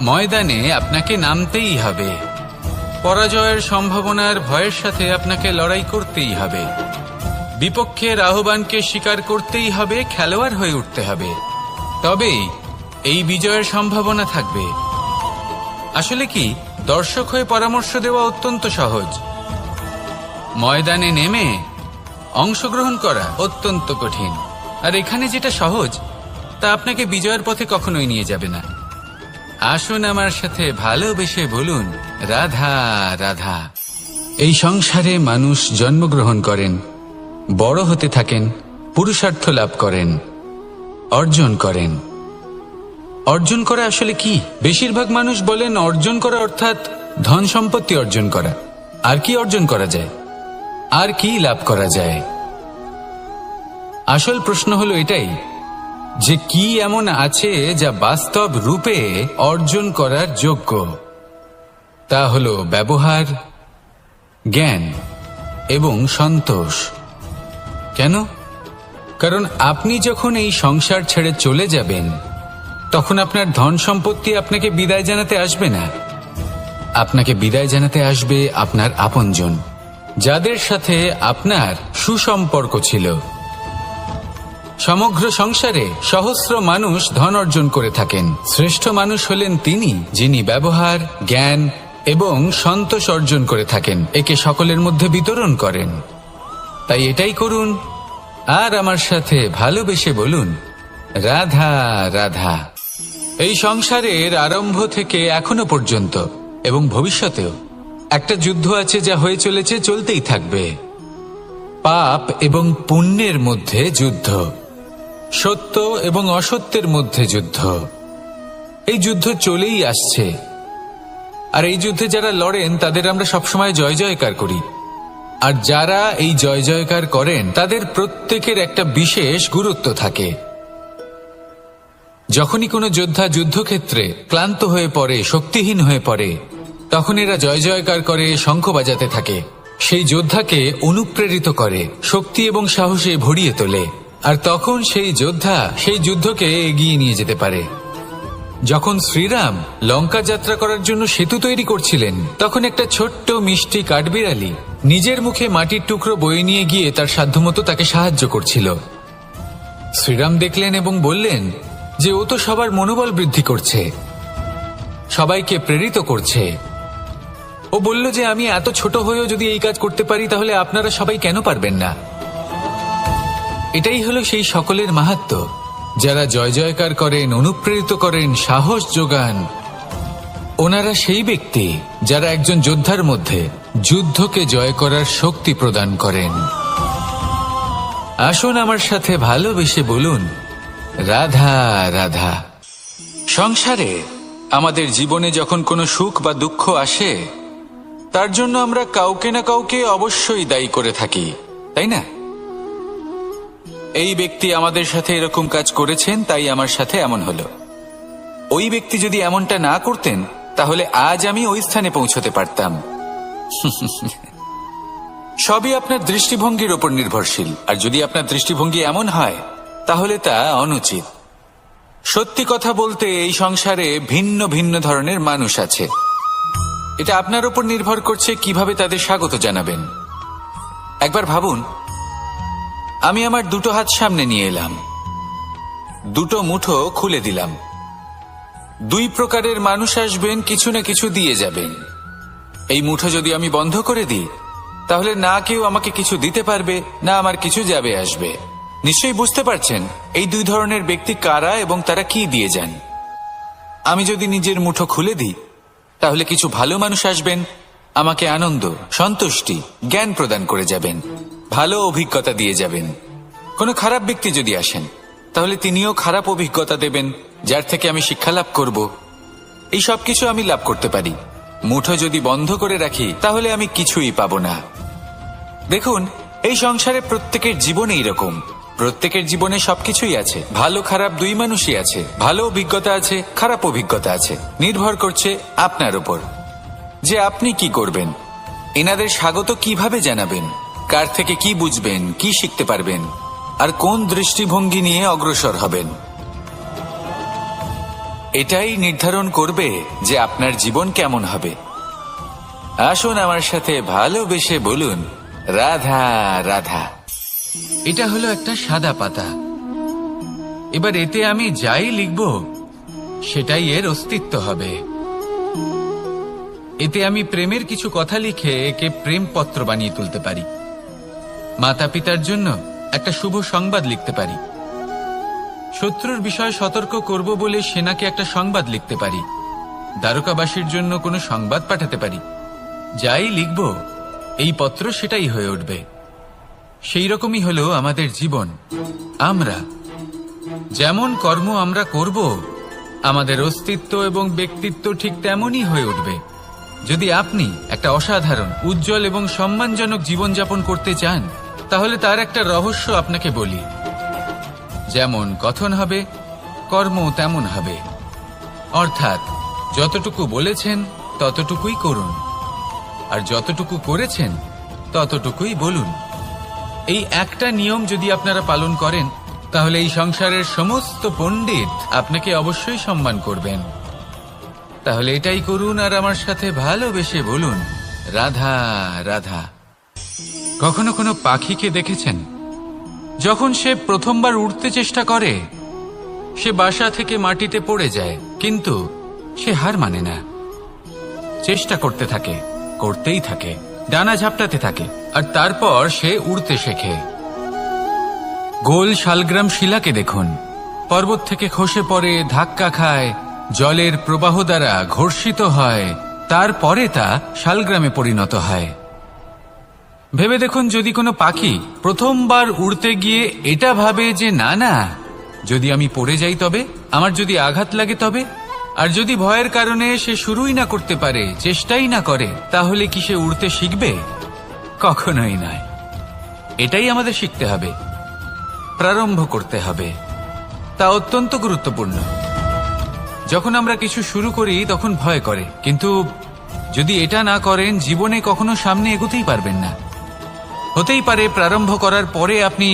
ময়দানে আপনাকে নামতেই হবে। পরাজয়ের সম্ভাবনার ভয়ের সাথে আপনাকে লড়াই করতেই হবে, বিপক্ষের আহ্বানকে স্বীকার করতেই হবে, খেলোয়াড় হয়ে উঠতে হবে। তবেই এই বিজয়ের সম্ভাবনা থাকবে। আসলে কি, দর্শক হয়ে পরামর্শ দেওয়া অত্যন্ত সহজ, ময়দানে নেমে অংশগ্রহণ করা অত্যন্ত কঠিন। আর এখানে যেটা সহজ, তা আপনাকে বিজয়ের পথে কখনোই নিয়ে যাবে না। আসুন আমার সাথে ভালোবেসে বলুন, রাধা রাধা। এই সংসারে মানুষ জন্মগ্রহণ করেন, বড় হতে থাকেন, পুরুষার্থ লাভ করেন, অর্জন করেন। অর্জন করা আসলে কি? বেশিরভাগ মানুষ বলেন অর্জন করা অর্থাৎ ধন সম্পত্তি অর্জন করা। আর কি অর্জন করা যায়? আর কি লাভ করা যায়? আসল প্রশ্ন হলো এটাই যে কি এমন আছে যা বাস্তব রূপে অর্জন করার যোগ্য। তা হলো ব্যবহার, জ্ঞান এবং সন্তোষ। কেন? কারণ আপনি যখন এই সংসার ছেড়ে চলে যাবেন, তখন আপনার ধন সম্পত্তি আপনাকে বিদায় জানাতে আসবে না। আপনাকে বিদায় জানাতে আসবে আপনার আপনজন, যাদের সাথে আপনার সুসম্পর্ক ছিল। সমগ্র সংসারে সহস্র মানুষ ধন অর্জন করে থাকেন। শ্রেষ্ঠ মানুষ হলেন তিনি যিনি ব্যবহার, জ্ঞান এবং সন্তোষ অর্জন করে থাকেন, একে সকলের মধ্যে বিতরণ করেন। তাই এটাই করুন, আর আমার সাথে ভালোবেসে বলুন, রাধা রাধা। এই সংসারের আরম্ভ থেকে এখনো পর্যন্ত এবং ভবিষ্যতেও একটা যুদ্ধ আছে যা হয়ে চলেছে, চলতেই থাকবে। পাপ এবং পুণ্যের মধ্যে যুদ্ধ, সত্য এবং অসত্যের মধ্যে যুদ্ধ। এই যুদ্ধ চলেই আসছে, আর এই যুদ্ধে যারা লড়েন তাদের আমরা সবসময় জয় জয়কার করি। আর যারা এই জয় জয়কার করেন তাদের প্রত্যেকের একটা বিশেষ গুরুত্ব থাকে। যখনই কোনো যোদ্ধা যুদ্ধক্ষেত্রে ক্লান্ত হয়ে পড়ে, শক্তিহীন হয়ে পড়ে, তখন এরা জয় জয়কার করে, শঙ্খ বাজাতে থাকে, সেই যোদ্ধাকে অনুপ্রেরিত করে, শক্তি এবং সাহসে ভরিয়ে তোলে। আর তখন সেই যোদ্ধা সেই যুদ্ধকে এগিয়ে নিয়ে যেতে পারে। যখন শ্রীরাম লঙ্কা যাত্রা করার জন্য সেতু তৈরি করছিলেন, তখন একটা ছোট্ট মিষ্টি কাঠবিড়ালি নিজের মুখে মাটির টুকরো বয়ে নিয়ে গিয়ে তার সাধ্যমতো তাকে সাহায্য করছিল। শ্রীরাম দেখলেন এবং বললেন যে ও তো সবার মনোবল বৃদ্ধি করছে, সবাইকে প্রেরিত করছে। ও বলল যে আমি এত ছোট হয়েও যদি এই কাজ করতে পারি, তাহলে আপনারা সবাই কেন পারবেন না? এটাই হলো সেই সকলের মাহাত্ম্য, যারা জয় জয়কার করেন, অনুপ্রেরিত করেন, সাহস যোগান। ওনারা সেই ব্যক্তি যারা একজন যোদ্ধার মধ্যে যুদ্ধকে জয় করার শক্তি প্রদান করেন। আসুন আমার সাথে ভালোবেসে বলুন, রাধা রাধা। সংসারে আমাদের জীবনে যখন কোনো সুখ বা দুঃখ আসে, তার জন্য আমরা কাউকে না কাউকে অবশ্যই দায়ী করে থাকি, তাই না? এই ব্যক্তি আমাদের সাথে এরকম কাজ করেছেন, তাই আমার সাথে এমন হলো। ওই ব্যক্তি যদি এমনটা না করতেন, তাহলে আজ আমি ওই স্থানে পৌঁছতে পারতাম। সবই আপনার দৃষ্টিভঙ্গির ওপর নির্ভরশীল, আর যদি আপনার দৃষ্টিভঙ্গি এমন হয়, তাহলে তা অনুচিত। সত্যি কথা বলতে, এই সংসারে ভিন্ন ভিন্ন ধরনের মানুষ আছে। এটা আপনার ওপর নির্ভর করছে কিভাবে তাদের স্বাগত জানাবেন। একবার ভাবুন, আমি আমার দুটো হাত সামনে নিয়ে এলাম, দুটো মুঠো খুলে দিলাম। দুই প্রকারের মানুষ আসবেন, কিছু না কিছু দিয়ে যাবেন। এই মুঠো যদি আমি বন্ধ করে দিই, তাহলে না কেউ আমাকে কিছু দিতে পারবে, না আমার কিছু যাবে আসবে। নিশ্চয়ই বুঝতে পারছেন এই দুই ধরনের ব্যক্তি কারা এবং তারা কি দিয়ে যান। আমি যদি নিজের মুঠো খুলে দিই, তাহলে কিছু ভালো মানুষ আসবেন, আমাকে আনন্দ, সন্তুষ্টি, জ্ঞান প্রদান করে যাবেন, ভালো অভিজ্ঞতা দিয়ে যাবেন। কোনো খারাপ ব্যক্তি যদি আসেন, তাহলে তিনিও খারাপ অভিজ্ঞতা দেবেন, যার থেকে আমি শিক্ষা লাভ করব। এই সব কিছু আমি লাভ করতে পারি। মুঠো যদি বন্ধ করে রাখি, তাহলে আমি কিছুই পাবো না। দেখুন, এই সংসারে প্রত্যেকের জীবনে এইরকম, প্রত্যেকের জীবনে সবকিছুই আছে, ভালো খারাপ দুই মানুষই আছে, ভালো অভিজ্ঞতা আছে, খারাপ অভিজ্ঞতা আছে। নির্ভর করছে আপনার উপর যে আপনি কি করবেন, এনাদের স্বাগত কিভাবে জানাবেন, কার থেকে কি বুঝবেন, কি শিখতে পারবেন, আর কোন দৃষ্টিভঙ্গি নিয়ে অগ্রসর হবেন। এটাই নির্ধারণ করবে যে আপনার জীবন কেমন হবে। আসুন আমার সাথে ভালোবেসে বলুন, রাধা রাধা। এটা হলো একটা সাদা পাতা। এবার এতে আমি যাই লিখব, সেটাই এর অস্তিত্ব হবে। এতে আমি প্রেমের কিছু কথা লিখে একে প্রেমপত্র বানিয়ে তুলতে পারি। মাতা পিতার জন্য একটা শুভ সংবাদ লিখতে পারি। শত্রুর বিষয়ে সতর্ক করব বলে সেনাকে একটা সংবাদ লিখতে পারি। দ্বারকাবাসীর জন্য কোনো সংবাদ পাঠাতে পারি। যাই লিখব, এই পত্র সেটাই হয়ে উঠবে। সেই রকমই হলো আমাদের জীবন। আমরা যেমন কর্ম আমরা করব, আমাদের অস্তিত্ব এবং ব্যক্তিত্ব ঠিক তেমনই হয়ে উঠবে। যদি আপনি একটা অসাধারণ, উজ্জ্বল এবং সম্মানজনক জীবনযাপন করতে চান, তাহলে তার একটা রহস্য আপনাকে বলি। যেমন কথন হবে, কর্ম তেমন হবে। অর্থাৎ যতটুকু বলেছেন ততটুকুই করুন, আর যতটুকু করেছেন ততটুকুই বলুন। এই একটা নিয়ম যদি আপনারা পালন করেন, তাহলে এই সংসারের সমস্ত পণ্ডিত আপনাকে অবশ্যই সম্মান করবেন। তাহলে এটাই করুন, আর আমার সাথে ভালোবেসে বলুন, রাধা রাধা। কখনো কোনো পাখিকে দেখেছেন? যখন সে প্রথমবার উড়তে চেষ্টা করে, সে বাসা থেকে মাটিতে পড়ে যায়, কিন্তু সে হার মানে না। চেষ্টা করতে থাকে, করতেই থাকে, ডানা ঝাপটাতে থাকে, আর তারপর সে উড়তে শেখে। গোল শালগ্রাম শিলাকে দেখুন, পর্বত থেকে খসে পড়ে, ধাক্কা খায়, জলের প্রবাহ দ্বারা ঘর্ষিত হয়, তারপরে তা শালগ্রামে পরিণত হয়। ভেবে দেখুন, যদি কোনো পাখি প্রথমবার উড়তে গিয়ে এটা ভাবে যে না না, যদি আমি পড়ে যাই তবে, আমার যদি আঘাত লাগে তবে, আর যদি ভয়ের কারণে সে শুরুই না করতে পারে, চেষ্টাই না করে, তাহলে কি সে উড়তে শিখবে? কখনোই নয়। এটাই আমাদের শিখতে হবে, প্রারম্ভ করতে হবে। তা অত্যন্ত গুরুত্বপূর্ণ। যখন আমরা কিছু শুরু করি তখন ভয় করে, কিন্তু যদি এটা না করেন জীবনে কখনো সামনে এগোতেই পারবেন না। হতেই পারে প্রারম্ভ করার পরে আপনি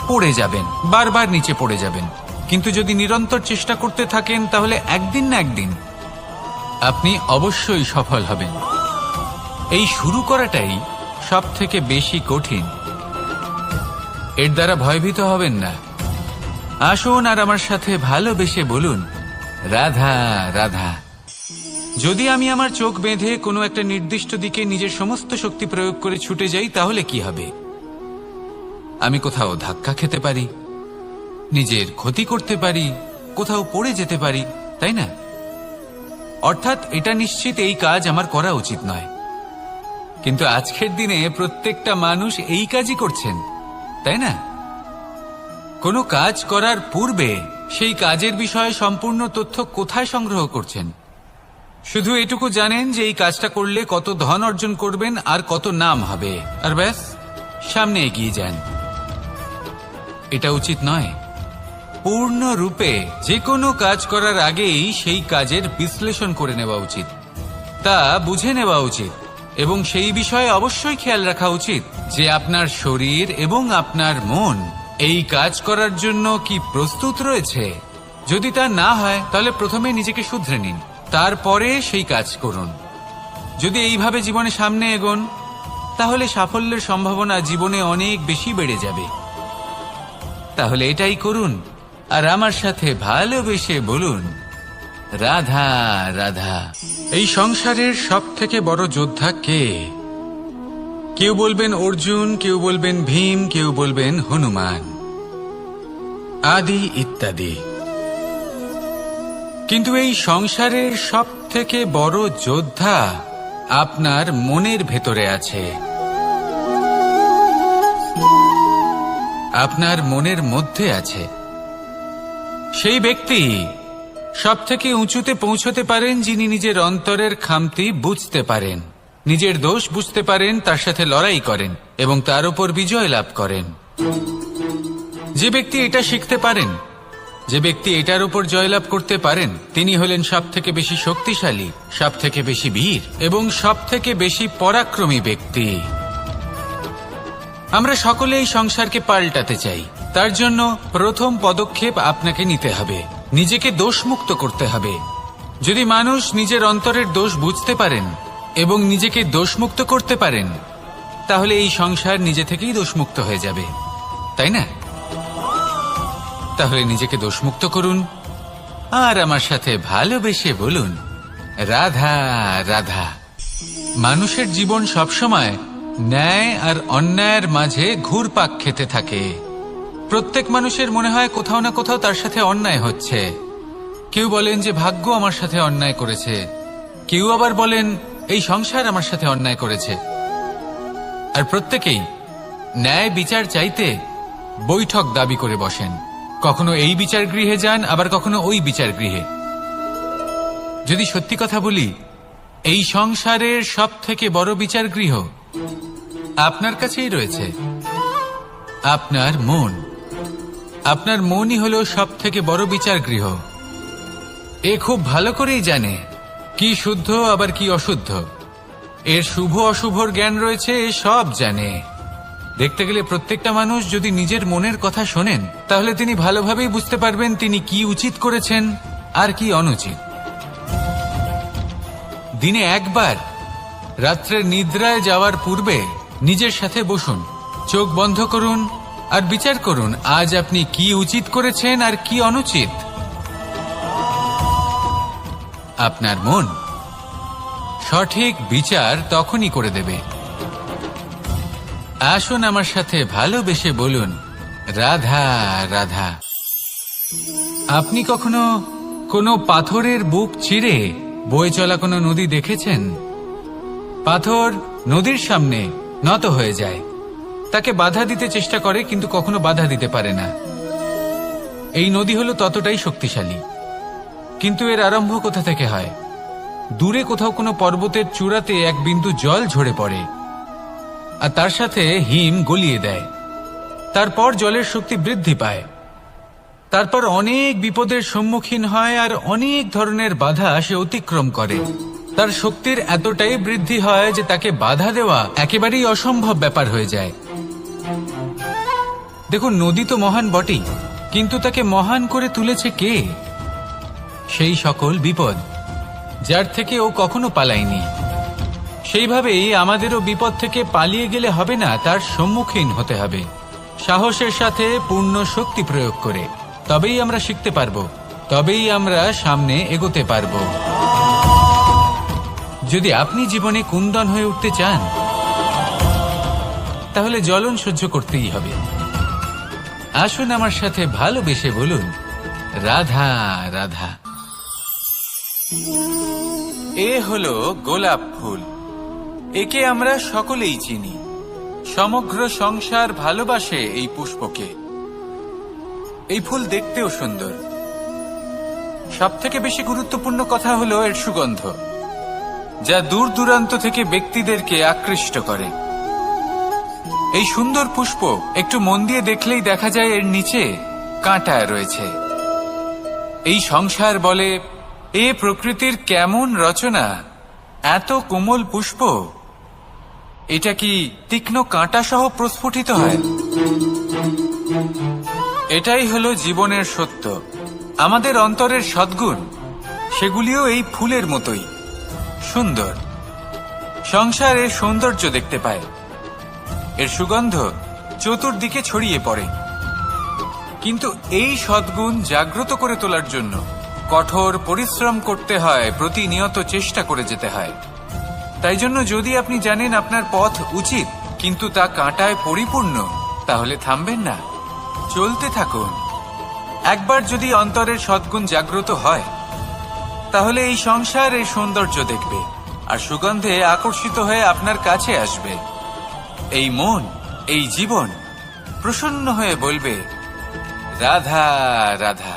পড়ে যাবেন, বারবার নিচে পড়ে যাবেন, কিন্তু যদি নিরন্তর চেষ্টা করতে থাকেন তাহলে একদিন না একদিন আপনি অবশ্যই সফল হবেন। এই শুরু করাটাই সব থেকে বেশি কঠিন। এর দ্বারা ভয়ভীত হবেন না। আসুন আর আমার সাথে ভালোবেসে বলুন, রাধা রাধা। যদি আমি আমার চোখ বেঁধে কোনো একটা নির্দিষ্ট দিকে নিজের সমস্ত শক্তি প্রয়োগ করে ছুটে যাই, তাহলে কি হবে? আমি কোথাও ধাক্কা খেতে পারি, নিজের ক্ষতি করতে পারি, কোথাও পড়ে যেতে পারি, তাই না? অর্থাৎ এটা নিশ্চিত এই কাজ আমার করা উচিত নয়। কিন্তু আজকের দিনে প্রত্যেকটা মানুষ এই কাজই করছেন, তাই না? কোনো কাজ করার পূর্বে সেই কাজের বিষয়ে সম্পূর্ণ তথ্য কোথায় সংগ্রহ করছেন? শুধু এটুকু জানেন যে এই কাজটা করলে কত ধন অর্জন করবেন আর কত নাম হবে, আর ব্যাস সামনে এগিয়ে যান। এটা উচিত নয়। পূর্ণরূপে যে কোনো কাজ করার আগেই সেই কাজের বিশ্লেষণ করে নেওয়া উচিত, তা বুঝে নেওয়া উচিত, এবং সেই বিষয়ে অবশ্যই খেয়াল রাখা উচিত যে আপনার শরীর এবং আপনার মন এই কাজ করার জন্য কি প্রস্তুত রয়েছে। যদি তা না হয় তাহলে প্রথমে নিজেকে শুধরে নিন, তারপরে সেই কাজ করুন। যদি এইভাবে জীবনে সামনে এগোন তাহলে সাফল্যের সম্ভাবনা জীবনে অনেক বেশি বেড়ে যাবে। তাহলে এটাই করুন আর আমার সাথে ভালোবেসে বলুন, রাধা রাধা। এই সংসারের সব থেকে বড় যোদ্ধা কে? কেউ বলবেন অর্জুন, কেউ বলবেন ভীম, কেউ বলবেন হনুমান আদি ইত্যাদি। কিন্তু এই সংসারের সব থেকে বড় যোদ্ধা আপনার মনের ভেতরে আছে, আপনার মনের মধ্যে আছে। সেই ব্যক্তি সব থেকে উঁচুতে পৌঁছতে পারেন যিনি নিজের অন্তরের খামতি বুঝতে পারেন, নিজের দোষ বুঝতে পারেন, তার সাথে লড়াই করেন এবং তার উপর বিজয় লাভ করেন। যে ব্যক্তি এটা শিখতে পারেন, যে ব্যক্তি এটার উপর জয়লাভ করতে পারেন, তিনি হলেন সব থেকে বেশি শক্তিশালী, সব থেকে বেশি বীর এবং সব থেকে বেশি পরাক্রমী ব্যক্তি। আমরা সকলে এই সংসারকে পাল্টাতে চাই। তার জন্য প্রথম পদক্ষেপ আপনাকে নিতে হবে, নিজেকে দোষমুক্ত করতে হবে। যদি মানুষ নিজের অন্তরের দোষ বুঝতে পারেন এবং নিজেকে দোষমুক্ত করতে পারেন, তাহলে এই সংসার নিজে থেকেই দোষমুক্ত হয়ে যাবে, তাই না? তাহলে নিজেকে দোষমুক্ত করুন আর আমার সাথে ভালোবেসে বলুন, রাধা রাধা। মানুষের জীবন সবসময় ন্যায় আর অন্যায়ের মাঝে ঘুরপাক খেতে থাকে। প্রত্যেক মানুষের মনে হয় কোথাও না কোথাও তার সাথে অন্যায় হচ্ছে। কেউ বলেন যে ভাগ্য আমার সাথে অন্যায় করেছে, কেউ আবার বলেন এই সংসার আমার সাথে অন্যায় করেছে। আর প্রত্যেকেই ন্যায় বিচার চাইতে বৈঠক দাবি করে বসেন। কখনো এই বিচার গৃহে যান, আবার কখনো ওই বিচার গৃহে। যদি সত্যি কথা বলি, এই সংসারের সব থেকে বড় বিচার গৃহ আপনার কাছেই রয়েছে, আপনার মন। আপনার মনই হলো সব থেকে বড় বিচার গৃহ। এ খুব ভালো করেই জানে কি শুদ্ধ আবার কি অশুদ্ধ, এর শুভ অশুভর জ্ঞান রয়েছে, এ সব জানে। দেখতে গেলে প্রত্যেকটা মানুষ যদি নিজের মনের কথা শোনেন, তাহলে তিনি ভালোভাবেই বুঝতে পারবেন তিনি কি উচিত করেছেন আর কি অনুচিত। দিনে একবার রাত্রের নিদ্রায় যাওয়ার পূর্বে নিজের সাথে বসুন, চোখ বন্ধ করুন আর বিচার করুন আজ আপনি কি উচিত করেছেন আর কি অনুচিত। আপনার মন সঠিক বিচার তখনই করে দেবে। আসুন আমার সাথে ভালোবেসে বলুন, রাধা রাধা। আপনি কখনো কোনো পাথরের বুক চিরে বয়ে চলা কোনো নদী দেখেছেন? পাথর নদীর সামনে নত হয়ে যায়, তাকে বাধা দিতে চেষ্টা করে কিন্তু কখনো বাধা দিতে পারে না। এই নদী হলো ততটাই শক্তিশালী, কিন্তু এর আরম্ভ কোথা থেকে হয়? দূরে কোথাও কোনো পর্বতের চূড়াতে এক বিন্দু জল ঝরে পড়ে আর তার সাথে হিম গলিয়ে দেয়। তারপর জলের শক্তি বৃদ্ধি পায়, তারপর অনেক বিপদের সম্মুখীন হয় আর অনেক ধরনের বাধা সে অতিক্রম করে। তার শক্তির এতটাই বৃদ্ধি হয় যে তাকে বাধা দেওয়া একেবারেই অসম্ভব ব্যাপার হয়ে যায়। দেখুন, নদী তো মহান বটেই, কিন্তু তাকে মহান করে তুলেছে কে? সেই সকল বিপদ যার থেকে ও কখনো পালায়নি। সেইভাবেই আমাদেরও বিপদ থেকে পালিয়ে গেলে হবে না, তার সম্মুখীন হতে হবে সাহসের সাথে, পূর্ণ শক্তি প্রয়োগ করে। তবেই আমরা শিখতে পারবো, তবেই আমরা সামনে এগোতে পারবো। যদি আপনি জীবনে কুন্দন হয়ে উঠতে চান, তাহলে জ্বলন সহ্য করতেই হবে। আসুন আমার সাথে ভালোবেসে বলুন, রাধা রাধা। এ হলো গোলাপ ফুল। একে আমরা সকলেই চিনি। সমগ্র সংসার ভালোবাসে এই পুষ্পকে। এই ফুল দেখতেও সুন্দর। সবথেকে বেশি গুরুত্বপূর্ণ কথা হলো এর সুগন্ধ, যা দূর দূরান্ত থেকে ব্যক্তিদেরকে আকৃষ্ট করে। এই সুন্দর পুষ্প একটু মন দিয়ে দেখলেই দেখা যায় এর নিচে কাঁটা রয়েছে। এই সংসার বলে, এ প্রকৃতির কেমন রচনা, এত কোমল পুষ্প, এটা কি তীক্ষ্ণ কাঁটা সহ প্রস্ফুটিত হয়? এটাই হলো জীবনের সত্য। আমাদের অন্তরের সদ্গুণ, সেগুলিও এই ফুলের মতোই সুন্দর। সংসার এর সৌন্দর্য দেখতে পায়, এর সুগন্ধ চতুর্দিকে ছড়িয়ে পড়ে। কিন্তু এই সদ্গুণ জাগ্রত করে তোলার জন্য কঠোর পরিশ্রম করতে হয়, প্রতিনিয়ত চেষ্টা করে যেতে হয়। তাই জন্য যদি আপনি জানেন আপনার পথ উচিত কিন্তু তা কাঁটায় পরিপূর্ণ, তাহলে থামবেন না, চলতে থাকুন। একবার যদি অন্তরের সদ্গুণ জাগ্রত হয়, তাহলে এই সংসার এর সৌন্দর্য দেখবে আর সুগন্ধে আকর্ষিত হয়ে আপনার কাছে আসবে। এই মন, এই জীবন প্রসন্ন হয়ে বলবে, রাধা রাধা।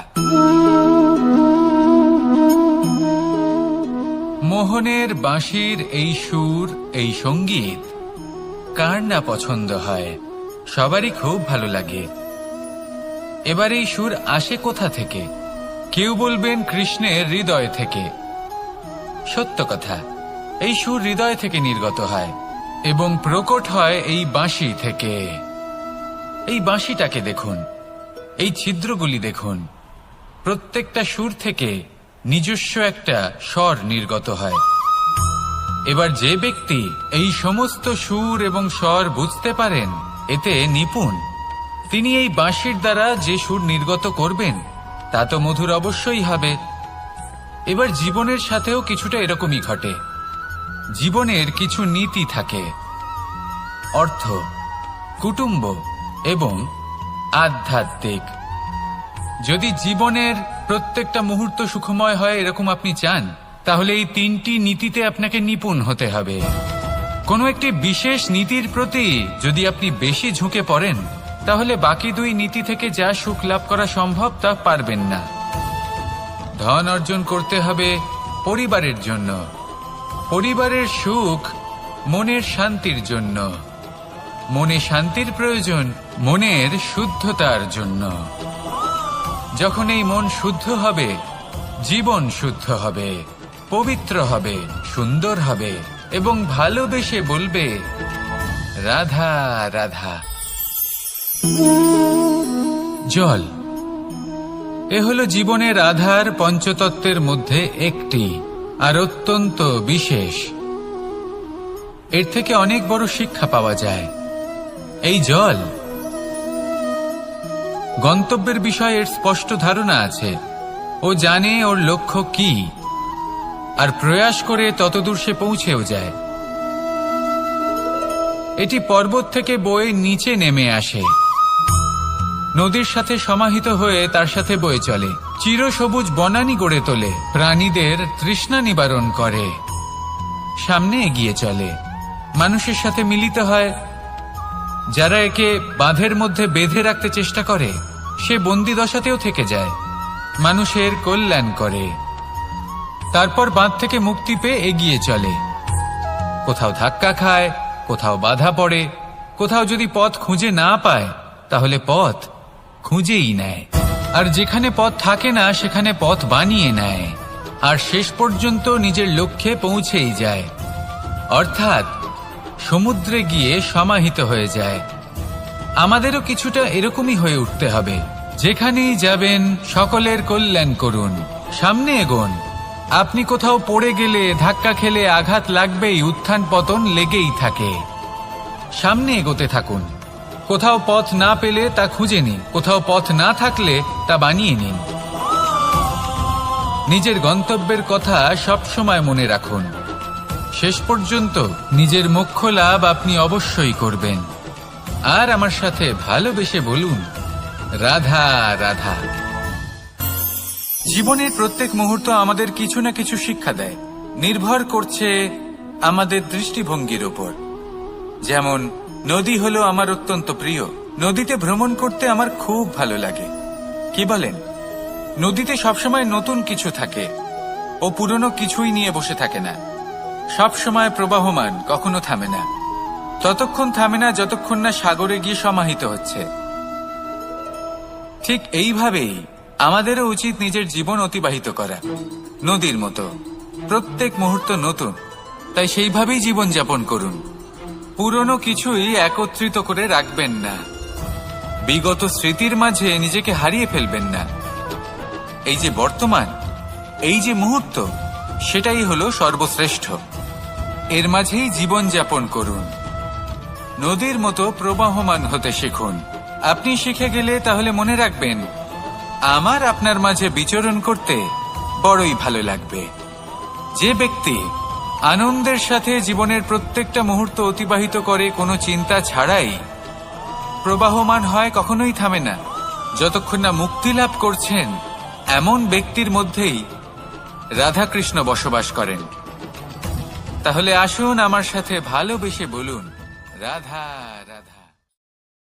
মোহনের বাঁশির এই সুর, এই সঙ্গীত কার না পছন্দ হয়? সবারই খুব ভালো লাগে। এবার এই সুর আসে কোথা থেকে? কেউ বলবেন কৃষ্ণের হৃদয় থেকে। সত্য কথা, এই সুর হৃদয় থেকে নির্গত হয় এবং প্রকট হয় এই বাঁশি থেকে। এই বাঁশিটাকে দেখুন, এই ছিদ্রগুলি দেখুন, প্রত্যেকটা সুর থেকে নিজস্ব একটা স্বর নির্গত হয়। এবার যে ব্যক্তি এই সমস্ত সুর এবং স্বর বুঝতে পারেন, এতে নিপুণ, তিনি এই বাঁশির দ্বারা যে সুর নির্গত করবেন তা তো মধুর অবশ্যই হবে। এবার জীবনের সাথেও কিছুটা এরকমই ঘটে। জীবনের কিছু নীতি থাকে, অর্থ, কুটুম্ব এবং আধ্যাত্মিক। যদি জীবনের প্রত্যেকটা মুহূর্ত সুখময় হয় এরকম আপনি চান, তাহলে এই তিনটি নীতিতে আপনাকে নিপুণ হতে হবে। কোনো একটি বিশেষ নীতির প্রতি যদি আপনি বেশি ঝুঁকে পড়েন, তাহলে বাকি দুই নীতি থেকে যা সুখ লাভ করা সম্ভব তা পারবেন না। ধন অর্জন করতে হবে পরিবারের জন্য, পরিবারের সুখ মনের শান্তির জন্য, মনে শান্তির প্রয়োজন মনের শুদ্ধতার জন্য। যখন এই মন শুদ্ধ হবে, জীবন শুদ্ধ হবে, পবিত্র হবে, সুন্দর হবে এবং ভালোবেসে বলবে, রাধা রাধা। জল, এ হলো জীবনের আধার, পঞ্চতত্ত্বের মধ্যে একটি, আর অত্যন্ত বিশেষ। এর থেকে অনেক বড় শিক্ষা পাওয়া যায়। এই জল, গন্তব্যের বিষয়ে এর স্পষ্ট ধারণা আছে। ও জানে ওর লক্ষ্য কি, আর প্রয়াস করে ততদূর সে পৌঁছেও যায়। এটি পর্বত থেকে বয়ে নিচে নেমে আসে, নদীর সাথে সমাহিত হয়ে তার সাথে বয়ে চলে, চিরসবুজ বনানী গড়ে তোলে, প্রাণীদের তৃষ্ণা নিবারণ করে, সামনে এগিয়ে চলে, মানুষের সাথে মিলিত হয়। যারা একে বাঁধের মধ্যে বেঁধে রাখতে চেষ্টা করে সে বন্দি দশাতেও থেকে যায়, মানুষের কল্যাণ করে। তারপর বাঁধ থেকে মুক্তি পেয়ে এগিয়ে চলে, কোথাও ধাক্কা খায়, কোথাও বাধা পড়ে, কোথাও যদি পথ খুঁজে না পায় তাহলে পথ খুঁজেই নেয়, আর যেখানে পথ থাকে না সেখানে পথ বানিয়ে নেয়, আর শেষ পর্যন্ত নিজের লক্ষ্যে পৌঁছেই যায়, অর্থাৎ সমুদ্রে গিয়ে সমাহিত হয়ে যায়। আমাদেরও কিছুটা এরকমই হয়ে উঠতে হবে। যেখানেই যাবেন সকলের কল্যাণ করুন, সামনে এগোন। আপনি কোথাও পড়ে গেলে, ধাক্কা খেলে আঘাত লাগবেই, উত্থান পতন লেগেই থাকে। সামনে এগোতে থাকুন। কোথাও পথ না পেলে তা খুঁজে নিন, কোথাও পথ না থাকলে তা বানিয়ে নিন। নিজের গন্তব্যের কথা সব সময় মনে রাখুন। শেষ পর্যন্ত নিজের মোক্ষ লাভ আপনি অবশ্যই করবেন। আর আমার সাথে ভালোবেসে বলুন, রাধা রাধা। জীবনের প্রত্যেক মুহূর্ত আমাদের কিছু না কিছু শিক্ষা দেয়, নির্ভর করছে আমাদের দৃষ্টিভঙ্গির উপর। যেমন নদী হলো আমার অত্যন্ত প্রিয়, নদীতে ভ্রমণ করতে আমার খুব ভালো লাগে। কি বলেন? নদীতে সবসময় নতুন কিছু থাকে, ও পুরনো কিছুই নিয়ে বসে থাকে না, সব সময় প্রবাহমান, কখনো থামে না। ততক্ষণ থামে না যতক্ষণ না সাগরে গিয়ে সমাহিত হচ্ছে। ঠিক এইভাবেই আমাদেরও উচিত নিজের জীবন অতিবাহিত করা, নদীর মতো। প্রত্যেক মুহূর্ত নতুন, তাই সেইভাবেই জীবন যাপন করুন। পুরনো কিছুই একত্রিত করে রাখবেন না, বিগত স্মৃতির মাঝে নিজেকে হারিয়ে ফেলবেন না। এই যে বর্তমান, এই যে মুহূর্ত, সেটাই হলো সর্বশ্রেষ্ঠ। এর মাঝেই জীবন যাপন করুন, নদীর মতো প্রবাহমান হতে শিখুন। আপনি শিখে গেলে তাহলে মনে রাখবেন, আমার আপনার মাঝে বিচরণ করতে বড়ই ভালো লাগবে। যে ব্যক্তি আনন্দের সাথে জীবনের প্রত্যেকটা মুহূর্ত অতিবাহিত করে কোনো চিন্তা ছাড়াই, প্রবাহমান হয়, কখনোই থামে না, যতক্ষণ না মুক্তি লাভ করছেন, এমন ব্যক্তির মধ্যেই রাধাকৃষ্ণ বসবাস করেন। তাহলে আসুন আমার সাথে ভালোবেসে বলুন, রাধা রাধা।